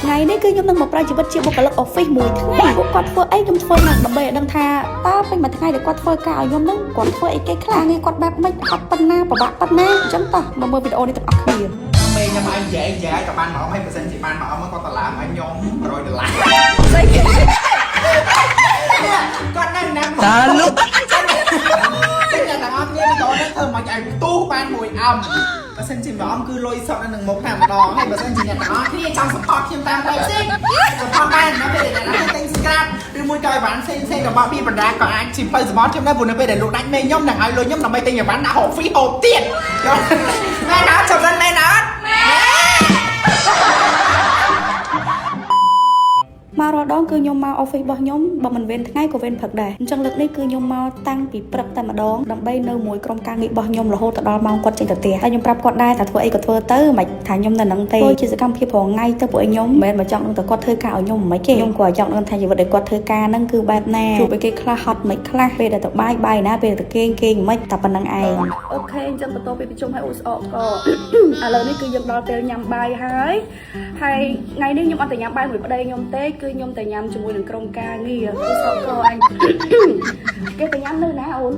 ngàyនេះគឺខ្ញុំនឹងមកប្រើជីវិតជាបុគ្គលិក office មួយថ្ងៃពួកគាត់ធ្វើអីខ្ញុំធ្វើណាស់ដើម្បីឲ្យដឹងថាតើពេញមួយថ្ងៃដែលគាត់ធ្វើការឲ្យខ្ញុំនឹងគាត់ធ្វើអីគេខ្លះងារគាត់បែបម៉េចហត់ប៉ុណ្ណាពិបាកប៉ុណ្ណាអញ្ចឹងតោះមកមើលវីដេអូនេះទាំងអស់គ្នាមេខ្ញុំឲ្យនិយាយក៏បានមកអមឲ្យបើសិនជាបានមកអមគាត់តឡាមឲ្យខ្ញុំ$100ស្អីគេគាត់នៅណាតើលោកចឹងតែអត់មានវីដេអូនេះធ្វើមកឲ្យទូបានមួយអមបើសិនជាបងអមគឺលុយសុទ្ធនៅនឹងមុខតែម្ដងហើយបើសិនជាអ្នកទាំងអស់គ្នាចង់ support ខ្ញុំតាមផ្លូវផ្សេង support បាននៅពេលដែលអ្នកទិញ scrap ឬមួយក៏អីវ៉ាន់ផ្សេងរបស់ពីបណ្ដាក៏អាចជាផ្លូវ support ខ្ញុំដែរព្រោះនៅពេលដែលលោកដាច់មេខ្ញុំនឹងឲ្យលុយខ្ញុំដើម្បីទិញអីវ៉ាន់ដាក់ហូប free ហូបទៀតមែនអត់ចំណិនមែនអត់មករដងគឺខ្ញុំមក office របស់ខ្ញុំបើមិនវេនថ្ងៃក៏វេនព្រឹកដែរអញ្ចឹងលើកនេះគឺខ្ញុំមកតាំងពីព្រឹកតែម្ដងដើម្បីនៅមួយក្រុមការងាររបស់ខ្ញុំរហូតដល់ម៉ោងគាត់ចេញទៅផ្ទះហើយខ្ញុំប្រាប់គាត់ដែរថាធ្វើអីក៏ធ្វើទៅមិនថាខ្ញុំនៅនឹងទេដូចជាសកម្មភាពរងថ្ងៃទៅពួកខ្ញុំមិនមែនមកចង់នឹងតែគាត់ធ្វើការឲ្យខ្ញុំមិនទេខ្ញុំក៏ចង់នឹងថាជីវិតដែលគាត់ធ្វើការហ្នឹងគឺបែបណាជួបឲ្យគេខ្លះហត់មិនខ្លះពេលដែលទៅបាយណាពេលទៅគេងមិនតែប៉ុណ្្នឹងឯងអូខេអញ្ចឹងបន្តពីប្រជុំឲ្យអូស្អកក៏ឥឡូវនេះគឺយើងដល់ពេលញ៉ាំបាយហើយថ្ងៃនេះខ្ញុំអត់ទៅញ៉ាំបាយមួយប្តីខ្ញុំទេគឺខ្ញុំទៅញ៉ាំជាមួយនឹងក្រុមការងារអូស្អកក៏អញគេទៅញ៉ាំនៅណាអូន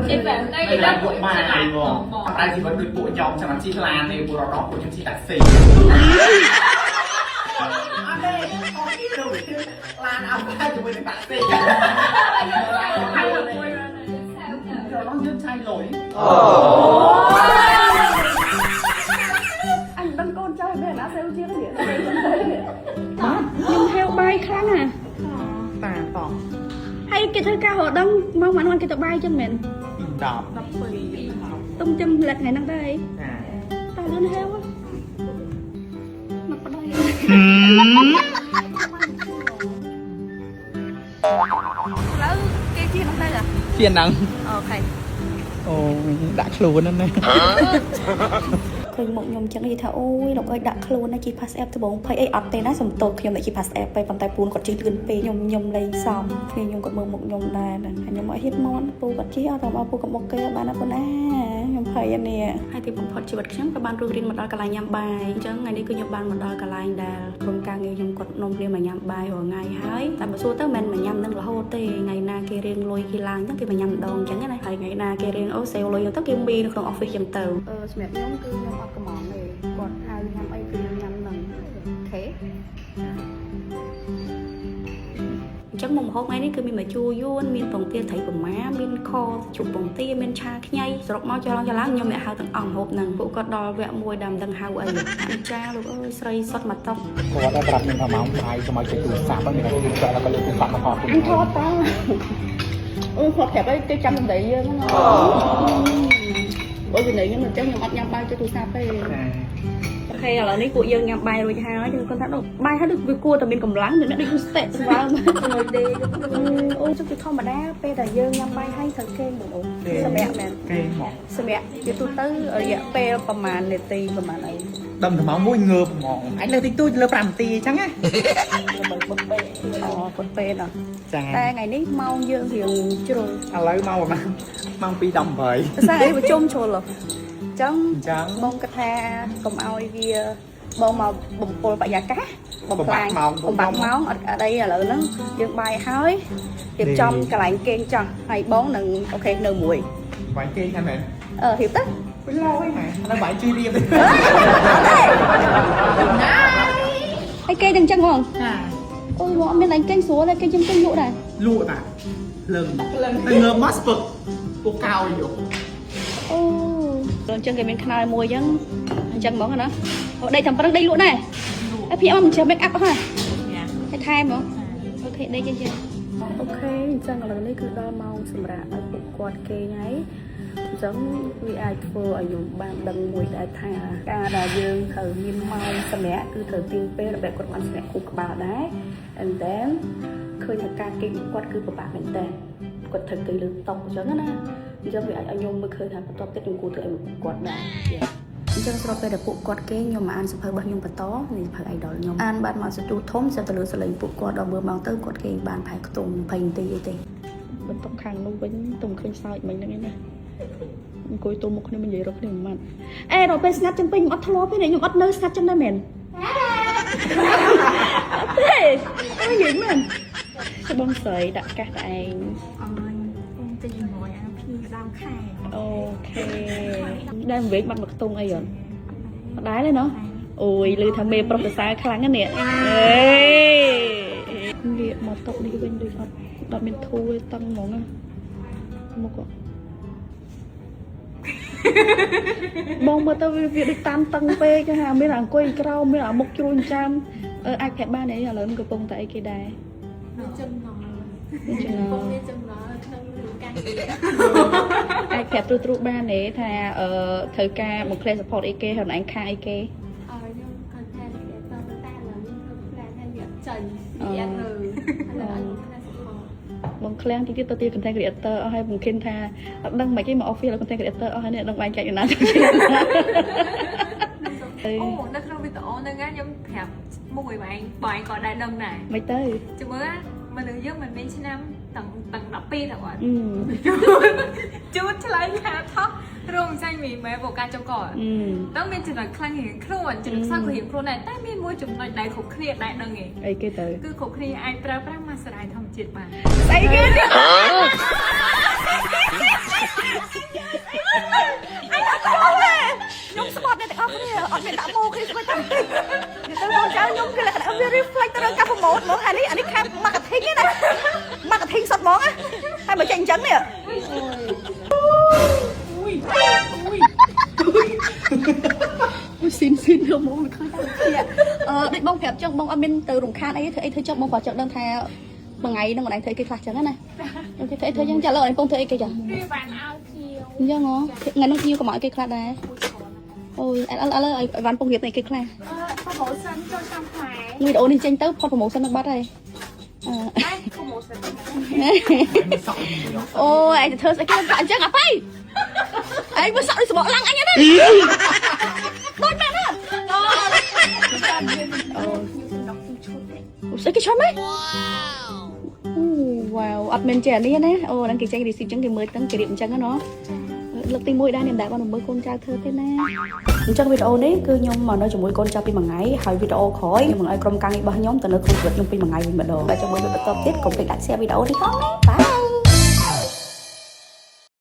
គេបែបនេះគេដាក់ពួកម៉ាយបងតែជីវិតដូចពួកខ្ញុំចាំជីឡានទេពួករកពួកខ្ញុំជីតាក់ស៊ីអត់ទេឡានអត់តែជាមួយនឹងតាក់ស៊ីហើយមួយដល់យើងឆៃលុយអូអញដឹងកូនចៅបែបណាសេវជាងនេះខ្ញុំហៅបាយខ្លាំងណាតាតោះហើយគេធ្វើការរត់ដឹងមកមិនគេទៅបាយចឹងមែន10 ទុំចាំលិតថ្ងៃហ្នឹងដែរតើលឿនហៅមកប្តីឥឡូវគេជាហ្នឹងដែរជាហ្នឹងអូខេអូដាក់ខ្លួនហ្នឹងណាឃើញមុខខ្ញុំចឹងនិយាយថាអូយលោកអើយដាក់ខ្លួនណាជី pass app ត្បូងភ័យអីអត់ទេណាសំទោសខ្ញុំតែជី pass app ទៅប៉ុន្តែពូនគាត់ជិះលឿនពេកខ្ញុំលេងសំគ្នាខ្ញុំគាត់មើលមុខខ្ញុំដែរខ្ញុំអត់ហ៊ានមកពូគាត់ជិះអត់តែមកពូក៏មកគេបានណាប៉ុណ្ណាខ្ញុំភ័យនេះហើយទីបំផុតជីវិតខ្ញុំក៏បានរស់រៀនមកដល់កន្លែងញ៉ាំបាយអញ្ចឹងថ្ងៃនេះគឺខ្ញុំបានមកដល់កន្លែងដែលក្រុមការងារខ្ញុំគាត់នាំគ្នាមកញ៉ាំបាយរាល់ថ្ងៃហើយតែបើសួរទៅមិនមែនមកញ៉ាំនឹងរហូតទេថ្ងៃណាគេរៀងលុយគេឡើងអញ្ចឹងគេមកញ៉ាំម្ដងអញ្ចឹងណាហើយថ្ងៃណាគេរៀងអូសេវលុយទៅគេមីនៅក្នុង office អញ្ចឹងទៅសម្រាប់ខ្ញុំគឺខ្ញុំអត់កំងទេគាត់ហៅញ៉ាំអីគឺញ៉ាំនឹងអូខេអញ្ចឹងមុខម្ហូបថ្ងៃនេះគឺមានម្ជូរយួនមានពងទាត្រីប្រមាមានខជ្រូកពងទាមានឆាខ្ញីសរុបមកចឡើងខ្ញុំអ្នកហៅទាំងអស់ម្ហូបហ្នឹងពួកគាត់ដល់វគ្គមួយដែលមិនដឹងហៅអីអាចាលោកអើយស្រីសុតមកតុកគាត់តែប្រាប់ខ្ញុំថាមកបាយសម័យចេះទូរស័ព្ទហ្នឹងគេចាក់แล้วก็លើកទូរស័ព្ទមកថតថតតាគាត់ប្រាប់ឲ្យគេចាំសម្ដីយើងហ្នឹងបើសម្ដីខ្ញុំអញ្ចឹងខ្ញុំអត់ញ៉ាំបាយចូលទូរស័ព្ទទេអូខេឥឡូវនេះពួកយើងញ៉ាំបាយរួចហើយគឺគាត់ថាបាយហើយដូចវាគួរតែមានកម្លាំងមិនដូចស្ទែកស្វាមួយទេអូចុះគឺធម្មតាពេលដែលយើងញ៉ាំបាយហើយត្រូវគេបងអូសម្រាប់មែនគេមកសម្រាប់ជាទូទៅរយៈពេលប្រហែលនាទីប្រហែលអីដល់ម៉ោង1ងើបហ្មងអញលើតិចតួចលើ5នាទីអញ្ចឹងណាអូប៉ុនពេលណាចាតែថ្ងៃនេះម៉ោងយើងរៀងជ្រុលឥឡូវមកប្រហែលម៉ោង2:18សារអីប្រជុំជ្រុលអញ្ចឹងបងគិតថាកុំឲ្យវាបងមកបំពល់បរិយាកាសបំបាក់ម៉ោងអត់អីឥឡូវហ្នឹងយើងបាយហើយរៀបចំកន្លែងគេងចោះហើយបងនឹងអូខេនៅមួយបាយគេងហ្នឹងមែនរៀបទៅពេលឡយម៉ែនៅបាយជួយរៀបទេហើយគេទាំងចឹងហ៎អូយមកអត់មានអីគេងស្រួលទេគេខ្ញុំគេងលក់ដែរលក់តាលឹងតែងើបមកស្ពឹកពួកកោយយកអូអញ្ចឹងគេមានខ្នើយមួយអញ្ចឹងហ្មងណាអូដេកតាមប្រឹងដេកលក់ដែរហើយភ្ញាក់មកមិនជិះ make up អស់ហើយថែមហ្មងអូខេដេកចេះអូខេអញ្ចឹងឥឡូវនេះគឺដល់ម៉ោងសម្រាប់ឲ្យពួកគាត់គេងហើយអញ្ចឹងវាអាចធ្វើឲ្យខ្ញុំបានដឹងមួយដែរថាការដែលយើងត្រូវមានម៉ោងសម្រាប់គឺត្រូវទៀងពេលដើម្បីគាត់បានសម្រាប់គូក្បាលដែរ and then ឃើញថាការគេងគាត់គឺពិបាកមែនតើគាត់ត្រូវគេលើតុអញ្ចឹងណាអញ្ចឹងវាអាចឲ្យខ្ញុំមើលឃើញថាបន្ទាប់ទៀតខ្ញុំគួរធ្វើអីមកគាត់ដែរអញ្ចឹងស្របពេលដែលពួកគាត់គេខ្ញុំមកអានសភៅរបស់ខ្ញុំបន្តនេះសភៅ idol ខ្ញុំអានបានមកសទូធំសិតទៅលើសលេងពួកគាត់ដល់មើលមកទៅគាត់គេបានផែខ្ទង់20នាទីអីទេបន្ទប់ខាងនោះវិញទុំឃើញសើចមិញហ្នឹងឯណាអង្គុយទូមុខគ្នានិយាយរកគ្នាមិនអេដល់ពេលស្ងាត់ចឹងពេញខ្ញុំអត់ធ្លាប់ទេខ្ញុំអត់នៅស្ងាត់ចឹងដែរមែន thế cái gì mà cho bông sợi đặt các bạn ok đang việc mặt tung ai rồi đái lên nó ôi lư tham mê professor kháng cái nè việc mà tộc đi bên đi phật đặt bên thu tăng món à một quả bông mà tao việc đi tam tăng pe cho hàng mấy là quay rau mấy là một chuông trăm ai kẹp ba này là lớn của bông tại cái đài ai kẹp tru tru ba này thà thời ca một class support ek hồi nãy khai ek bông clean thì tiếp theo content creator hay bông kinh tha đăng mấy cái mà office là content creator hay này đăng bài chạy như nào ồ nó không bị tổ nên á giống hẹp mùi bạn còn đại đông này mấy tới chứ mới á mà nữ giới mình bên năm tầng đọc pi rồi chút lấy nhà thóc rồng xanh mì mẹ vô ca trong cỏต้องมีจุดหลักครั้งเห็นครูจุดหลักสร้างเห็นครูไหนแต่มีมวยจุดหลักใดขบเครียดได้ดังไง ไอ้cái từ คือขบเครียดไอ้ประมาณสลายทำจิตมา ไอ้cái nhung sport này ở đây ở miền Nam Mô khi tôi tầm người ta con cháu nhung kia là ở đây reflect tôi đang cặp một món anh ấy cặp marketing ấy nè marketing sọt món á hai bởi tranh chấn nè ui xin không muốn mình khơi định bông phép trong bông bên từ rùng khan ấy thấy cho bông vào chợ đơn thà bằng ngày đang còn đánh thấy cái khạc trắng này thấy thấy chẳng trả lời bông thấy cái chẳng nhưng ngon ngày nó nhiều có mọi cái khạc này ôi anh văn công nghiệp này cái khạc người đổ đi tranh tới phong một sân nó bắt đây ôi anh thơ sẽ kêu bạn chắc à phải anh mới sợ đi bỏ lăng anh ấy đấy đôi mẹ đó sẽ cái chói mấy wow admin trẻ đi nè ô đăng ký tranh đi xin chứng cái mới đăng ký điểm tranh nó lực tin môi đa niềm đại con mới con trai thơ thế nè trong video đấy cứ nhung mà nói cho mỗi con trai pin bằng ngày hai video khỏi nhưng mà ai cầm căng bao nhóm từ nó không vượt nhung pin bằng ngày mình bắt đầu và trong mỗi video tiếp cùng việc đặt xe video đi không bye